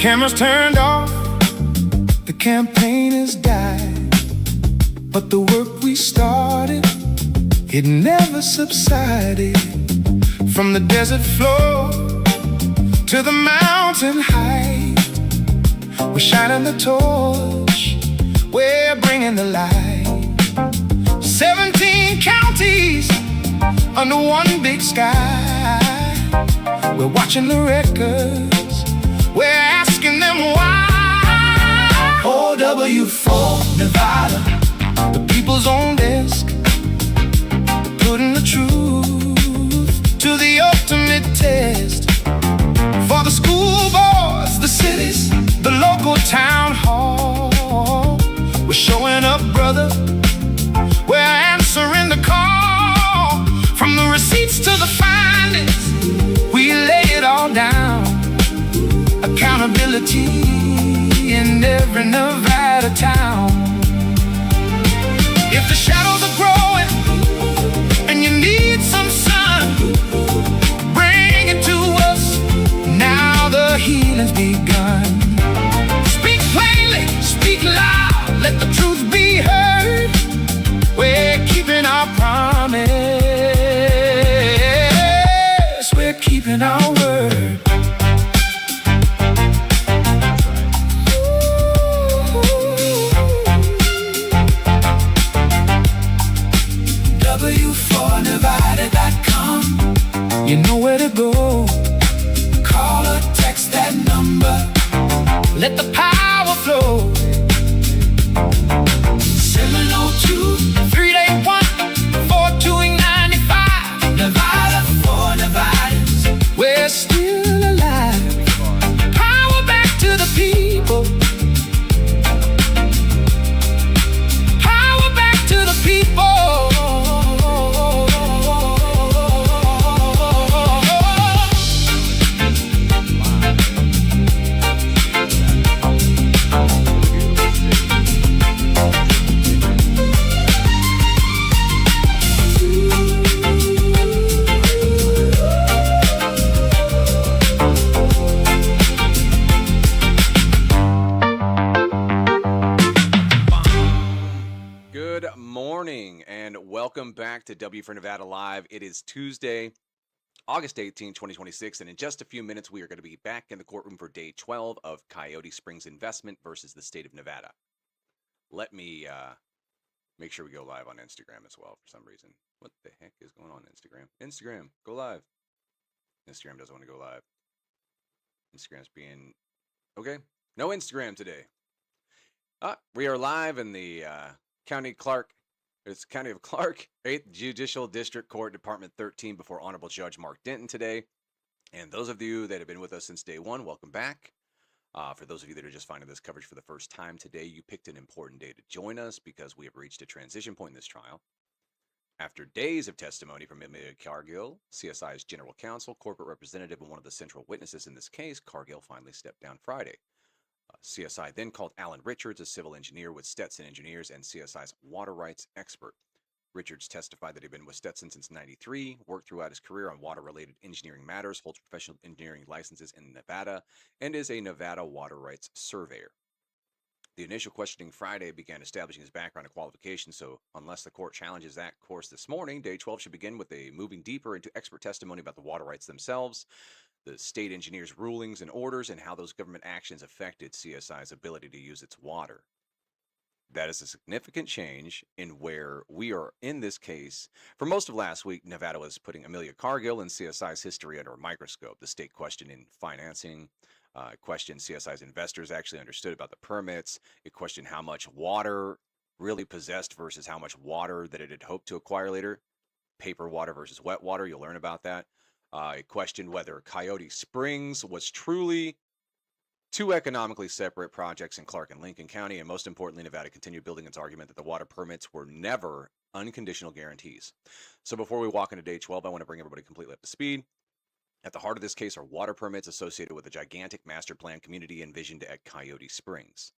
Cameras turned off, the campaign has died, but the work we started, it never subsided. From the desert floor to the mountain height, we're shining the torch, we're bringing the light. 17 counties under one big sky, we're watching the records, we're asking them why. Oh, W4Nevada, the people's own desk, putting the truth to the ultimate test. For the school boards, the cities, the local town hall, we're showing up, brother, we're answering the call. From the receipts to the findings, we lay it all down. Accountability in every Nevada town. If the shadows are growing and you need some sun, bring it to us, now the healing's begun. Speak plainly, speak loud, let the truth be heard. We're keeping our promise, we're keeping our word. W4Nevada.com, you know where to go. Call or text that number, let the power flow. 702-381-4295. Nevada for Nevadans, we're still alive. Power back to the people, power back to the people. Welcome back to W4Nevada Live. It is Tuesday, August 18, 2026, and in just a few minutes, we are going to be back in the courtroom for day 12 of Coyote Springs Investment versus the state of Nevada. Let me make sure we go live on Instagram as well for some reason. What the heck is going on Instagram? Instagram, go live. Instagram doesn't want to go live. Instagram's being... Okay, no Instagram today. We are live in the County of Clark, 8th Judicial District Court, Department 13, before Honorable Judge Mark Denton today. And those of you that have been with us since day one, welcome back. For those of you that are just finding this coverage for the first time today, you picked an important day to join us because we have reached a transition point in this trial. After days of testimony from Amelia Cargill, CSI's general counsel, corporate representative, and one of the central witnesses in this case, Cargill finally stepped down Friday. CSI then called Alan Richards, a civil engineer with Stetson Engineers and CSI's water rights expert. Richards testified that he'd been with Stetson since '93, worked throughout his career on water-related engineering matters, holds professional engineering licenses in Nevada, and is a Nevada water rights surveyor. The initial questioning Friday began establishing his background and qualifications, so unless the court challenges that course this morning, day 12 should begin with a moving deeper into expert testimony about the water rights themselves, the state engineer's rulings and orders, and how those government actions affected CSI's ability to use its water. That is a significant change in where we are in this case. For most of last week, Nevada was putting Amelia Cargill and CSI's history under a microscope. The state questioned in financing, questioned CSI's investors actually understood about the permits. It questioned how much water really possessed versus how much water that it had hoped to acquire later. Paper water versus wet water, you'll learn about that. It questioned whether Coyote Springs was truly two economically separate projects in Clark and Lincoln County, and most importantly, Nevada continued building its argument that the water permits were never unconditional guarantees. So before we walk into day 12, I want to bring everybody completely up to speed. At the heart of this case are water permits associated with a gigantic master plan community envisioned at Coyote Springs.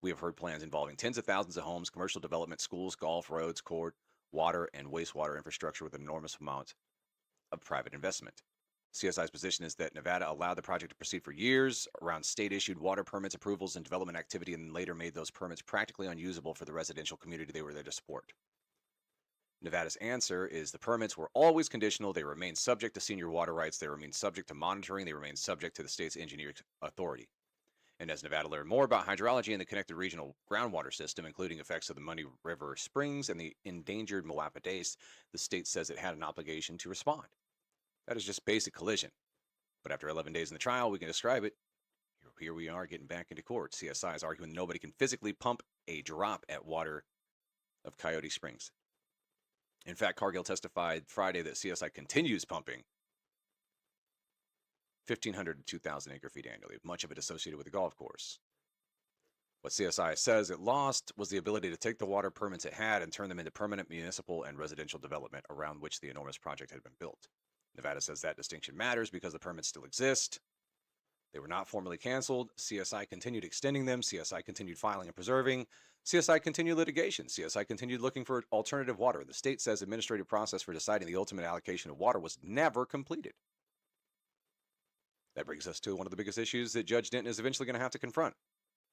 We have heard plans involving tens of thousands of homes, commercial development, schools, golf, roads, court, water, and wastewater infrastructure with an enormous amount of private investment. CSI's position is that Nevada allowed the project to proceed for years around state-issued water permits, approvals, and development activity, and later made those permits practically unusable for the residential community they were there to support. Nevada's answer is the permits were always conditional. They remain subject to senior water rights. They remain subject to monitoring. They remain subject to the state's engineering authority. And as Nevada learned more about hydrology and the connected regional groundwater system, including effects of the Money River Springs and the endangered Malapadace, the state says it had an obligation to respond. That is just basic collision. But after 11 days in the trial, we can describe it. Here we are getting back into court. CSI is arguing nobody can physically pump a drop at water of Coyote Springs. In fact, Cargill testified Friday that CSI continues pumping 1,500 to 2,000 acre-feet annually, much of it associated with the golf course. What CSI says it lost was the ability to take the water permits it had and turn them into permanent municipal and residential development around which the enormous project had been built. Nevada says that distinction matters because the permits still exist. They were not formally canceled. CSI continued extending them. CSI continued filing and preserving. CSI continued litigation. CSI continued looking for alternative water. The state says administrative process for deciding the ultimate allocation of water was never completed. That brings us to one of the biggest issues that Judge Denton is eventually going to have to confront.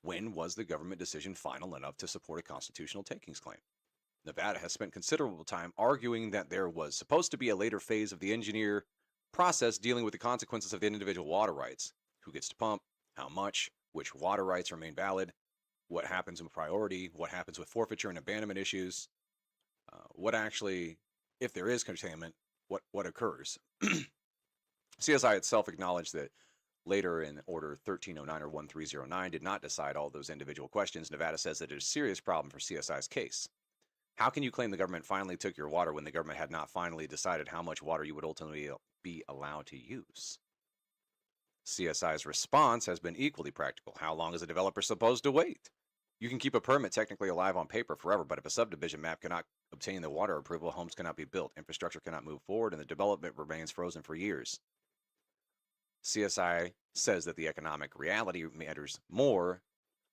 When was the government decision final enough to support a constitutional takings claim? Nevada has spent considerable time arguing that there was supposed to be a later phase of the engineer process dealing with the consequences of the individual water rights. Who gets to pump, how much, which water rights remain valid, what happens in priority, what happens with forfeiture and abandonment issues, what actually, if there is containment, what occurs. CSI itself acknowledged that later in Order 1309 or 1309 did not decide all those individual questions. Nevada says that it is a serious problem for CSI's case. How can you claim the government finally took your water when the government had not finally decided how much water you would ultimately be allowed to use? CSI's response has been equally practical. How long is a developer supposed to wait? You can keep a permit technically alive on paper forever, but if a subdivision map cannot obtain the water approval, homes cannot be built, infrastructure cannot move forward, and the development remains frozen for years. CSI says that the economic reality matters more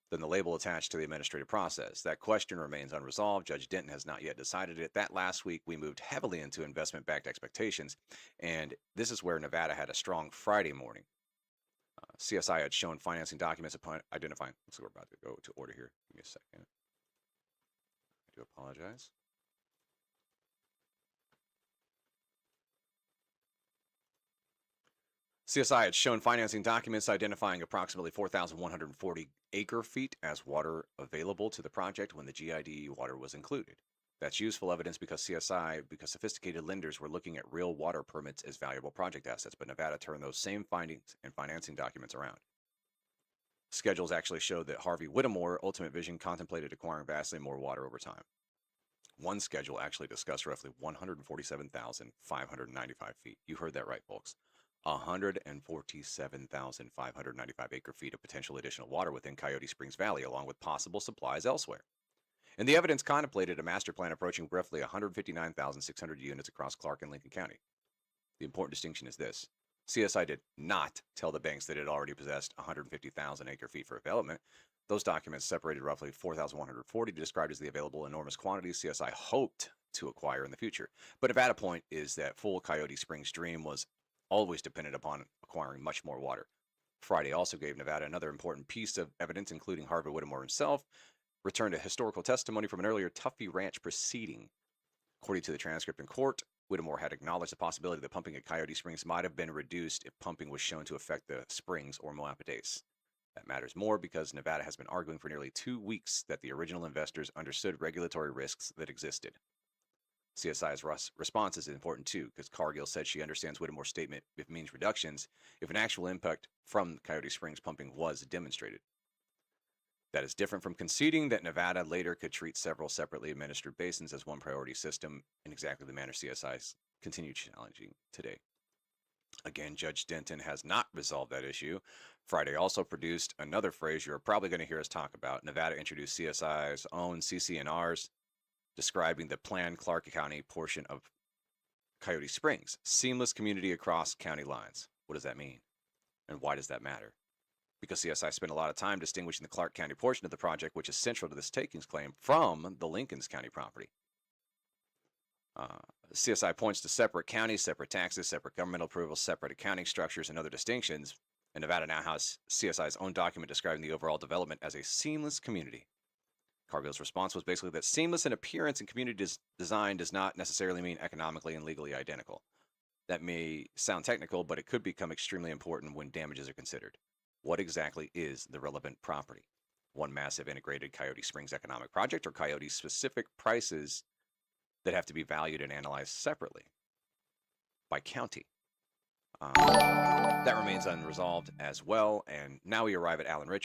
than the label attached to the administrative process. That question remains unresolved. Judge Denton has not yet decided it. That last week, we moved heavily into investment-backed expectations, and this is where Nevada had a strong Friday morning. CSI had shown financing documents upon identifying. So we're about to go to order here. Give me a second. I do apologize. CSI had shown financing documents identifying approximately 4,140 acre-feet as water available to the project when the GID water was included. That's useful evidence because sophisticated lenders were looking at real water permits as valuable project assets, but Nevada turned those same findings and financing documents around. Schedules actually showed that Harvey Whittemore, Ultimate Vision, contemplated acquiring vastly more water over time. One schedule actually discussed roughly 147,595 feet. You heard that right, folks. 147,595 acre-feet of potential additional water within Coyote Springs Valley, along with possible supplies elsewhere. And the evidence contemplated a master plan approaching roughly 159,600 units across Clark and Lincoln County. The important distinction is this. CSI did not tell the banks that it already possessed 150,000 acre-feet for development. Those documents separated roughly 4,140 described as the available enormous quantities CSI hoped to acquire in the future. But Nevada point is that full Coyote Springs dream was always dependent upon acquiring much more water. Friday also gave Nevada another important piece of evidence, including Harvey Whittemore himself, returned a historical testimony from an earlier Tuffy Ranch proceeding. According to the transcript in court, Whittemore had acknowledged the possibility that pumping at Coyote Springs might have been reduced if pumping was shown to affect the springs or Malapadace. That matters more because Nevada has been arguing for nearly 2 weeks that the original investors understood regulatory risks that existed. CSI's response is important too, because Cargill said she understands Whittemore's statement if it means reductions, if an actual impact from Coyote Springs pumping was demonstrated. That is different from conceding that Nevada later could treat several separately administered basins as one priority system in exactly the manner CSI's continue challenging today. Again, Judge Denton has not resolved that issue. Friday also produced another phrase you're probably going to hear us talk about. Nevada introduced CSI's own CC&Rs, describing the planned Clark County portion of Coyote Springs. Seamless community across county lines. What does that mean? And why does that matter? Because CSI spent a lot of time distinguishing the Clark County portion of the project, which is central to this takings claim, from the Lincoln County property. Uh, CSI points to separate counties, separate taxes, separate governmental approvals, separate accounting structures, and other distinctions. And Nevada now has CSI's own document describing the overall development as a seamless community. Cargill's response was basically that seamless in appearance and community design does not necessarily mean economically and legally identical. That may sound technical, but it could become extremely important when damages are considered. What exactly is the relevant property? One massive integrated Coyote Springs economic project, or Coyote's specific prices that have to be valued and analyzed separately by county? That remains unresolved as well. And now we arrive at Alan Richards.